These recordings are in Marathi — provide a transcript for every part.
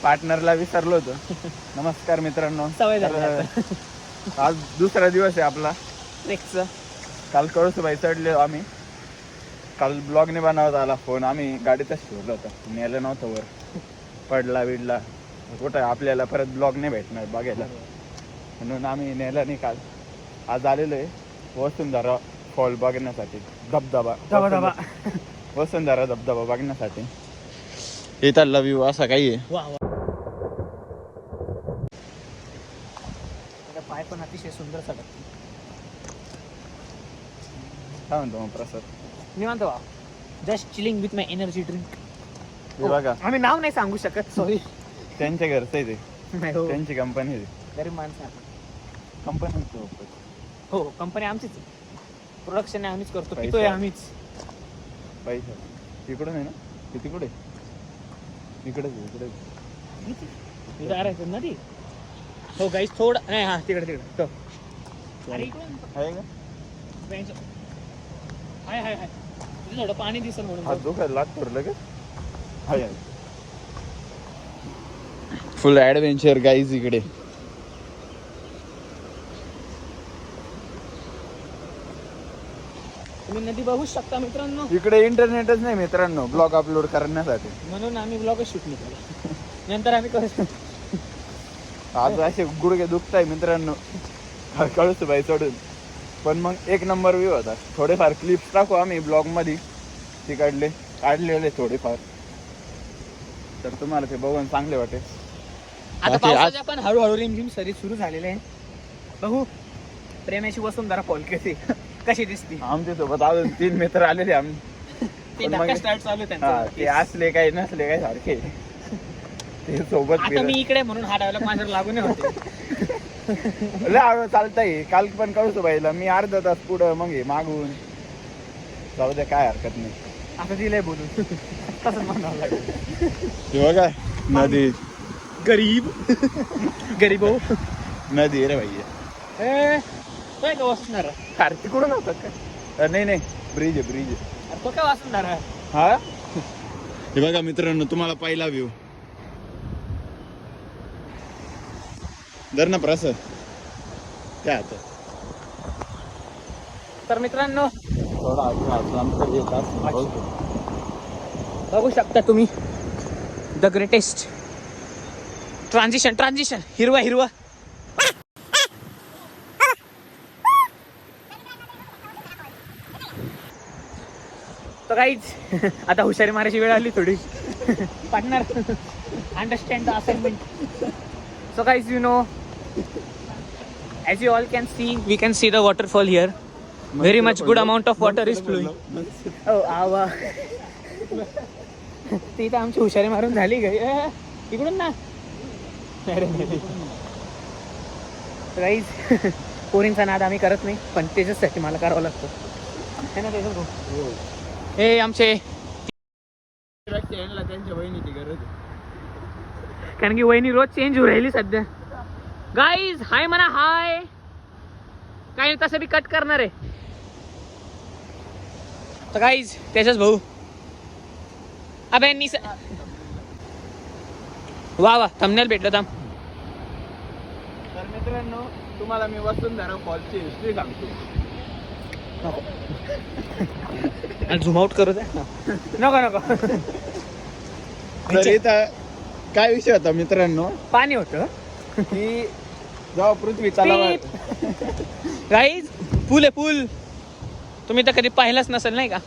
पार्टनरला विसरलो होतो. नमस्कार मित्रांनो. सवय झाली आता. आज दुसरा दिवस आहे आपला ट्रेकचा. काल कळसूबाई चढलेलो आम्ही. काल ब्लॉग नाही बनवत आला फोन, आम्ही गाडीतच ठेवलं होतं, नेलं नव्हतं वर. पडला बिडला कुठं आपल्याला परत ब्लॉग नाही भेटणार बघायला, म्हणून आम्ही नेलं नाही काल. आज आलेलो आहे वसुंधरा फॉल बघण्यासाठी, धबधबा वसुंधरा धबधबा बघण्यासाठी. इथला व्ह्यू असा काही आहे. वा वा. पाय पण अतिशय सुंदर सगळं. काय म्हणतो मग प्रसाद? मी म्हणतो वा, just chilling with my energy drink. हे बघा, आम्ही नाव नाही सांगू शकत, सॉरी. त्यांच्या घरचं आहे ते, नाही हो, त्यांची कंपनी आहे. गरीब माणसं आपण. कंपनी हो, कंपनी आमचीच आहे, प्रोडक्शन आम्हीच करतो, पैसा. पितोय आम्हीच. पैसा तिकडून आहे ना, ते तिकडे इकडे इकडे नदी. हो गाईस, थोडं नाही, हा तिकडे तिकडे तो. अरे इकडून आहे का? हाय हाय हाय, थोडं पाणी दिसेल हात म्हणून. दुखायला लागतो रे लगेच. हाय फुल ॲडव्हेंचर गाईज इकडे. तुम्ही नदी बघू शकता मित्रांनो. इकडे इंटरनेटच नाही मित्रांनो ब्लॉग अपलोड करण्यासाठी, म्हणून आम्ही ब्लॉगच शूट नाही केला. नंतर आम्ही करू. आज असे गुडघे दुखताय मित्रांनो कळसूबाई चढून. पण मग एक नंबर व्ह्यू होता. थोडेफार क्लिप्स टाकू आम्ही ब्लॉग मध्ये, तिकडले काढलेले थोडेफार, तर तुम्हाला ते बघून चांगले वाटेल. आता पावसाच्या पण हळूहळू रिमझिम सरी सुरू झालेले आहे. बघू प्रेमाची वसुंधरा फॉल कशी दिसती. आमच्या सोबत अजून 3 मित्र आलेले आम्ही. ते धक्का स्टार्ट चालू आहे हा, त्यांचा. ते असले काही नसले काही सारखे ते सोबत आता मी इकडे म्हणून हा डायलॉग माझ्यावर लागून होते. लय हळू चालताय. काल पण कळसूबाईला मी अर्धा तास पुढं मग हे मागून. जाऊ द्या, काय हरकत नाही. आता दिलंय बोलून तसंच म्हणावं लागेल. हे बघा नदी, गरीब हो. नदी रे भाई. काय का वाचणार? अरे तिकडून होतात का? नाही नाही, ब्रिज आहे, ब्रिज आहे. तो काय वाचणार? हा, हे बघा मित्रांनो, तुम्हाला पहिला व्ह्यू. धर ना प्रसाद काय आता. तर मित्रांनो थोडा बघू शकता तुम्ही द ग्रेटेस्ट ट्रान्झिशन हिरवा. तर काहीच आता हुशारी मारायची वेळ आली थोडी. Partner understand the assignment. So guys, you know, as you all can see, we can see the waterfall here. Very much good amount of water is flowing. Oh, आवा. ती तर आमची हुशारी मारून झाली गई. इकडून ना. गाईज, पोरींचा नाद आम्ही करत नाही, पण त्याच्यासाठी मला करावं लागतं. है ना त्याचं भाऊ? हे आमचे त्यांच्या बहिणीची गरज. कारण की वहिनी रोज चेंज होऊ राहिली सध्या. गाईज हाय म्हणा, हाय. काही तसं बी कट करणार आहे. तर गाईज त्याच्याच भाऊ. अबे निस वा थंबनेल भेटलं थांब. तर मित्रांनो, तुम्हाला मी वसुंधरा फॉलची हिस्ट्री सांगतो. झूम आउट करू द्या. नको. तर इथं काय विषय होता मित्रांनो, पाणी होतं की जेव्हा पृथ्वी चालवा. गाईज पूल आहे, पूल. तुम्ही तर कधी पाहिलंच नसेल नाही का?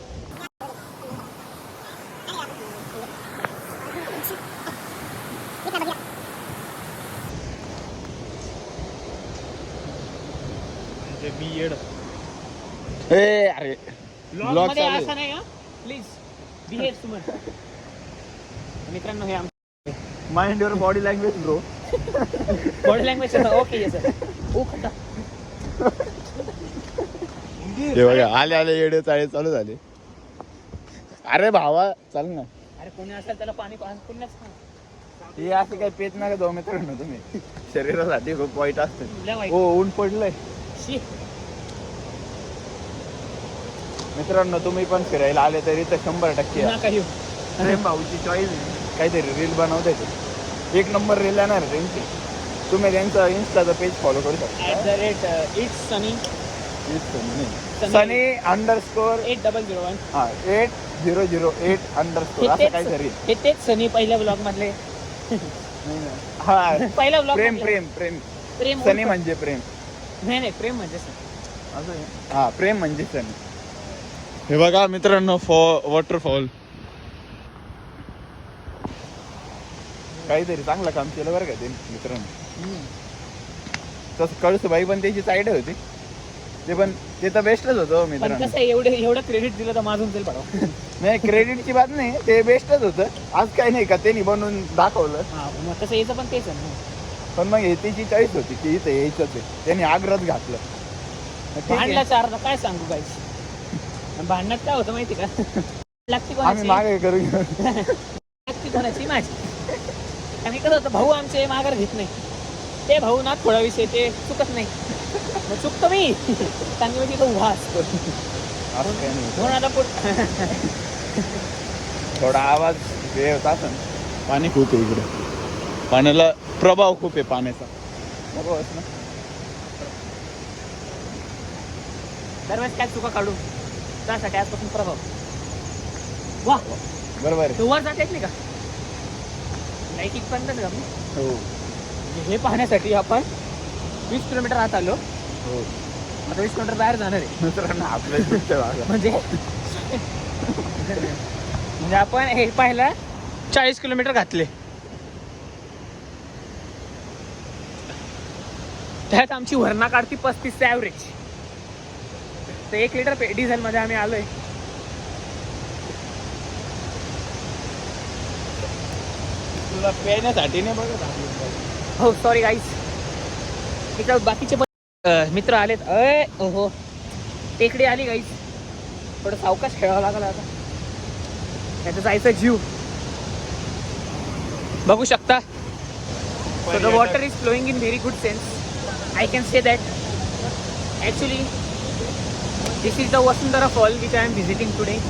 अरे ब्लॉग मध्ये असं नाही. Please behave Suman. मित्रांनो, हे mind your body language bro. Body language okay sir. ओ खड्डा. हे बघा, आले येडे चाळे चालू झाले. अरे भावा चल ना. अरे कोणी असेल त्याला पाणी पुण्याच. हे असं काही पेत नका जाऊ मित्रांनो तुम्ही, शरीरासाठी खूप वाईट असतं. वाईट. हो, ऊन पडलंय मित्रांनो. तुम्ही पण फिरायला आले तरी तर 100% नका येऊ. प्रेम भाऊची चॉईस आहे, काहीतरी रील बनवते ते, एक नंबर रील येणार त्यांची. तुम्ही त्यांचं इन्स्टाचं पेज फॉलो करू शकता. @it's sunny सनी _800 8001. हा 8008_ असं काहीतरी. हे तेच सनी पहिल्या ब्लॉग मधले. हा पहिला ब्लॉग प्रेम प्रेम प्रेम प्रेम सनी म्हणजे प्रेम. नाही प्रेम म्हणजे सनी. असं आहे. हा प्रेम म्हणजे सनी. हे बघा मित्रांनो, वॉटरफॉल काहीतरी चांगलं काम केलं बरं का ते मित्रांनो. तसं कळसूबाई पण त्याची साईड होती, ते तर बेस्टच होतं पण मित्रांनो. कसं एवढं क्रेडिट दिलं तर माझून जाईल पडाव. नाही क्रेडिटची बात नाही, ते बेस्टच होतं. आज काही नाही का त्यांनी बनवून दाखवलं. हा मग तसं याचं पण तेच आहे ना. पण मग हे त्याची चॉईस होती की इथं यायचंच आहे, त्यांनी आग्रह घातलं. ठीक आहे. भांडला चार काय सांगू गाईस. भांडणात काय होतं माहिती का, लागती आम्ही कोणाची मागे करू लागती कोणाची माझी. आणि कसं होतं, भाऊ आमचे माघार घेत नाही. ते भाऊ ना थोडा विषय ते चुकत नाही, मग चुकतो मी चांगली म्हणजे तो उभा असतो. असं काही नाही. म्हणून आता थोडा आवाज हे होता असं. पाणी खूप आहे इकडे, पाण्याला प्रभाव खूप आहे पाण्याचा. बरोबर ना. दरवेळेस काय चुका काढू त्यासाठी आजपासून प्रभाव. वा बरोबर आहे. तू वर जात नाही का लाईट इथपर्यंत का मी? हो हे पाहण्यासाठी आपण 20 किलोमीटर आत आलो. हो आता 20 किलोमीटर बाहेर जाणार आहे. मित्रांनो आपल्या म्हणजे आपण हे पाहिलं 40 किलोमीटर घातले, त्यात आमची वरणा काढती 35 ॲव्हरेज. तर 1 लिटर डिझेल मध्ये आम्ही आलोय. तुला पेण्यासाठी नाही बघत. हो सॉरी गाईस, इथं बाकीचे पण मित्र आलेत. ओहो टेकडी आली गाईस, थोडं सावकाश खेळावं लागलं आता. त्याचं जायचं जीव बघू शकता. So the water is flowing in very good sense. I can say that actually this is the Vasundhara Fall which I am visiting today,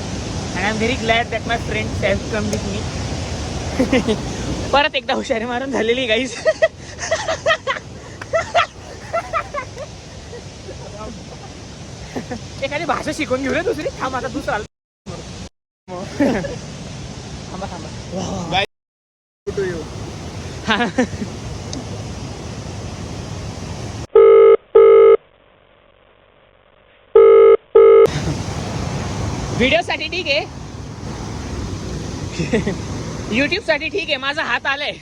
and I am very glad that my friends have come with me. परत एकदा हुशारी मारून झालेली गाईस. एखादी भाषा शिकून घेऊ रे दुसरी. थांब आता दुसरा थांबा व्हिडिओ साठी ठीक आहे, युट्यूब साठी ठीक आहे. माझा हात आलाय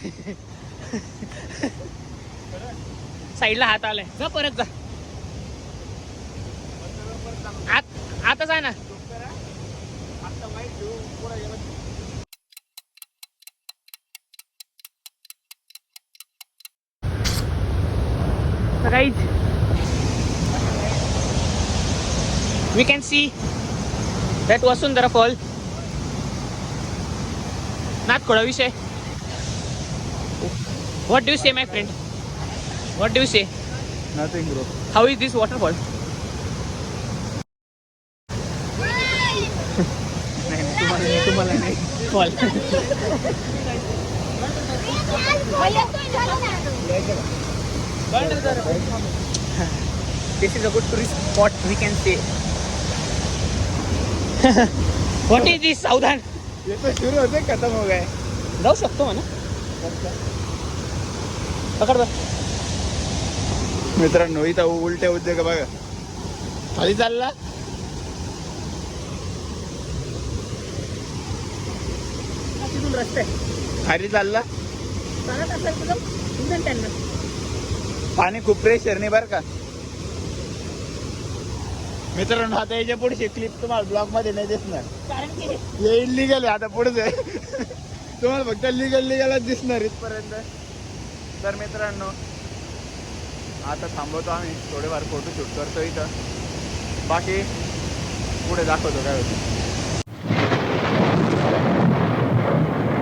साईडला, हात आलाय. जा परत जा, आता जा ना. So guys, we can see that Vasundhara Fall. Not koda vishay. What do you say, my friend? What do you say? Nothing bro. How is this waterfall? तुम्हाला नाही fall. This is a good tourist spot, we can say. What is this, सावधान? ये तो शुरू होते खत्म हो गए. जाऊ शकतो म्हणा. पकड बघ मित्रांनो, इथं उलटे उद्योग बघा. खाली चालला, तिथून रस्ते खाली चालला. चालत असेल तुझं इंधन त्यांना. पाणी खूप प्रेशर नाही बरं का मित्रांनो. आता याच्या पुढची क्लिप तुम्हाला ब्लॉग मध्ये नाही दिसणार, कारण की हे इलिगल आहे. आता पुढे तुम्हाला फक्त लिगलच दिसणार इथपर्यंत. तर मित्रांनो, आता थांबवतो आम्ही, थोडेफार फोटो शूट करतो इथं. बाकी पुढे दाखवतो काय होतं.